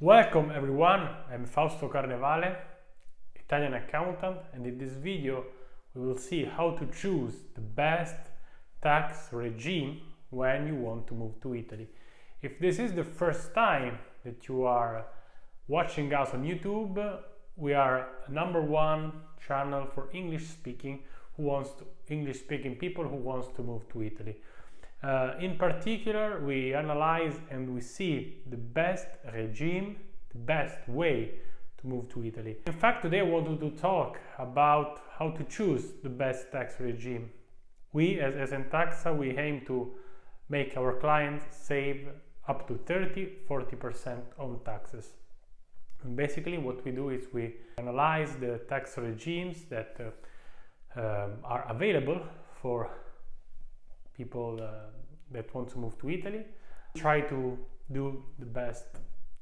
Welcome everyone, I'm Fausto Carnevale, Italian accountant, and in this video we will see how to choose the best tax regime when you want to move to Italy. If this is the first time that you are watching us on YouTube, we are #1 channel for English-speaking people who wants to move to Italy. In particular, we analyze and we see the best regime, the best way to move to Italy. In fact, today I wanted to talk about how to choose the best tax regime. We as ESENtaxa, we aim to make our clients save up to 30-40% on taxes. And basically what we do is we analyze the tax regimes that are available for people that want to move to Italy, try to do the best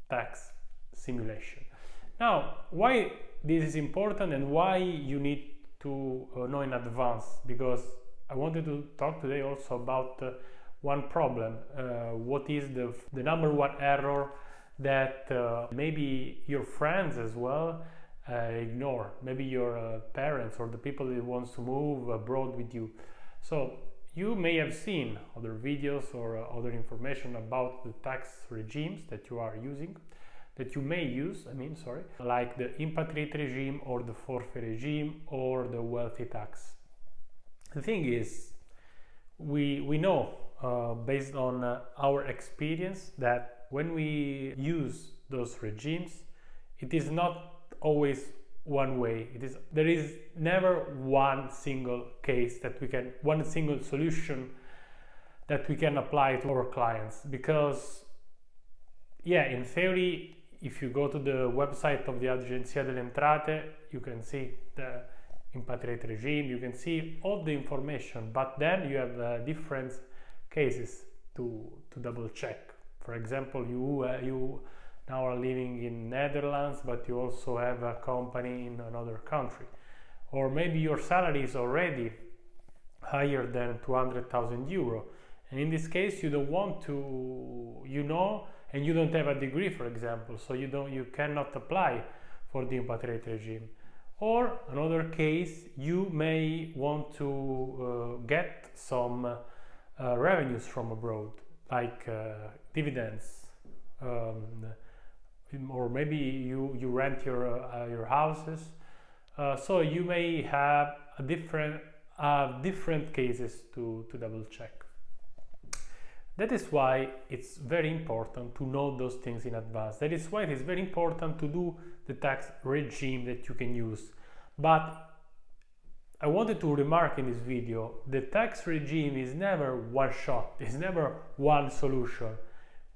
tax simulation. Now, why this is important and why you need to know in advance? Because I wanted to talk today also about one problem. What is the #1 error that maybe your friends as well ignore, maybe your parents or the people that wants to move abroad with you. So you may have seen other videos or other information about the tax regimes that you are using, that you may use, like the impatriate regime or the forfeit regime or the wealthy tax. The thing is, we know based on our experience that when we use those regimes, it is not always one way. There is never one single case that one single solution that we can apply to our clients, because in theory, if you go to the website of the Agenzia delle Entrate, you can see the impatriate regime, you can see all the information, but then you have different cases to double check. For example, you now are living in Netherlands, but you also have a company in another country, or maybe your salary is already higher than 200,000 euro, and in this case you don't want to, and you don't have a degree, for example, so you cannot apply for the impatriate regime. Or another case, you may want to get some revenues from abroad, like dividends, or maybe you rent your houses, so you may have different cases to double check. That is why it's very important to know those things in advance. That is why it is very important to do the tax regime that you can use. But I wanted to remark in this video, the tax regime is never one shot, it's never one solution.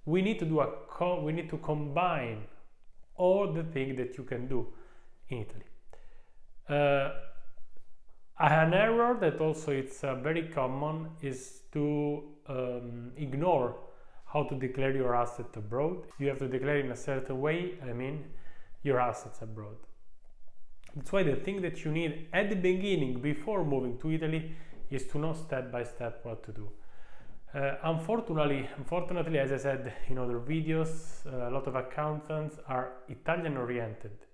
We need to combine all the things that you can do in Italy. An error that also it's very common is to ignore how to declare your asset abroad. You have to declare in a certain way, your assets abroad. That's why the thing that you need at the beginning, before moving to Italy, is to know step by step what to do. Unfortunately, as I said in other videos, a lot of accountants are Italian oriented.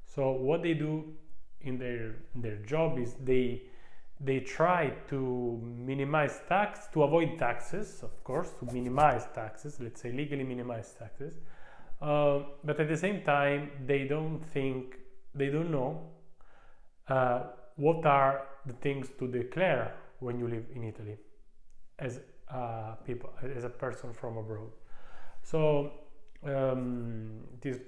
So what they do in their job is they try to minimize tax, to avoid taxes, of course, to minimize taxes, let's say legally minimize taxes, but at the same time they don't know what are the things to declare when you live in Italy as a person from abroad. So it is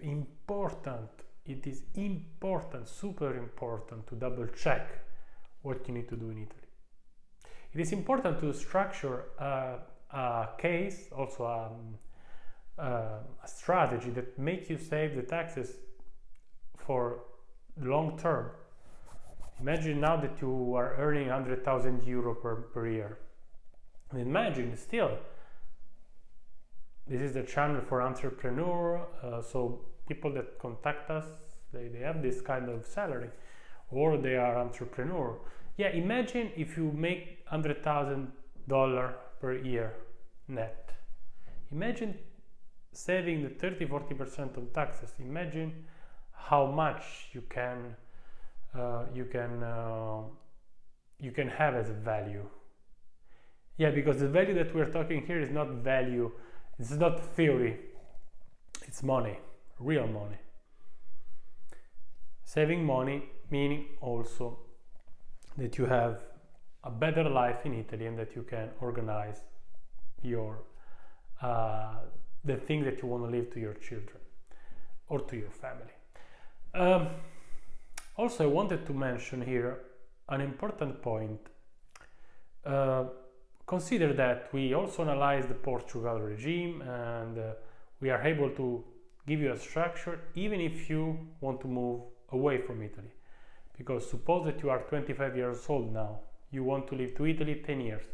important, super important, to double check what you need to do in Italy. It is important to structure a case, also a strategy that makes you save the taxes for long term. Imagine now that you are earning 100,000 euro per year. And imagine still, this is the channel for entrepreneur, so people that contact us, they have this kind of salary, or they are entrepreneur. Imagine if you make $100,000 per year net. Imagine saving the 30-40% on taxes. Imagine how much you can have as a value. Yeah, because the value that we're talking here is not value, it's not theory, it's money, real money. Saving money meaning also that you have a better life in Italy and that you can organize your the things that you want to leave to your children or to your family. Also, I wanted to mention here an important point. Consider that we also analyzed the Portugal regime, and we are able to give you a structure even if you want to move away from Italy. Because suppose that you are 25 years old now, you want to live to Italy 10 years.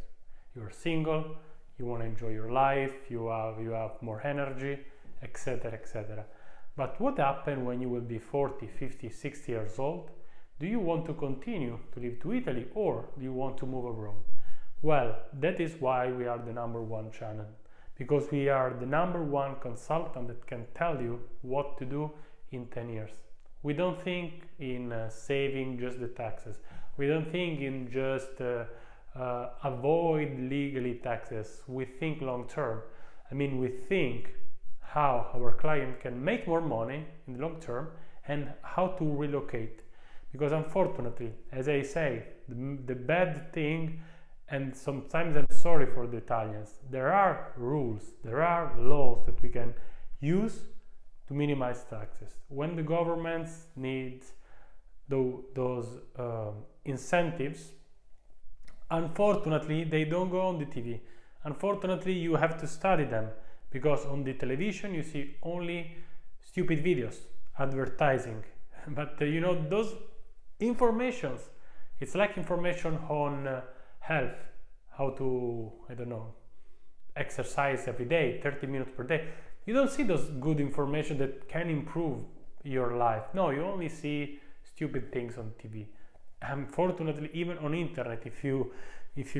You are single, you want to enjoy your life, you have more energy, etc., etc. But what happens when you will be 40, 50, 60 years old? Do you want to continue to live to Italy, or do you want to move abroad? Well, that is why we are the #1 channel, because we are the #1 consultant that can tell you what to do in 10 years. We don't think in saving just the taxes. We don't think in just avoid legally taxes. We think long term. I mean, we think how our client can make more money in the long term and how to relocate. Because unfortunately, as I say, the bad thing, and sometimes I'm sorry for the Italians, there are rules, there are laws that we can use to minimize taxes. When the governments need those incentives, unfortunately, they don't go on the TV. Unfortunately, you have to study them, because on the television you see only stupid videos, advertising. But you know, those informations, it's like information on health, how to, I don't know, exercise every day, 30 minutes per day. You don't see those good information that can improve your life. No, you only see stupid things on TV. Unfortunately, even on internet, if you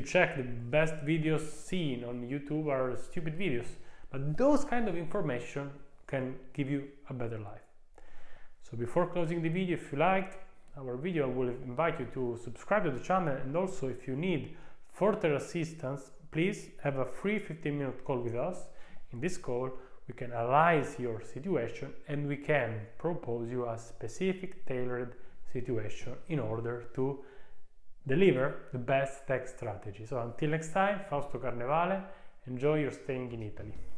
check, the best videos seen on YouTube are stupid videos. But those kind of information can give you a better life. So before closing the video, if you liked our video, I will invite you to subscribe to the channel, and also if you need further assistance, please have a free 15-minute call with us. In this call, we can analyze your situation and we can propose you a specific tailored situation in order to deliver the best tax strategy. So until next time, Fausto Carnevale, enjoy your staying in Italy.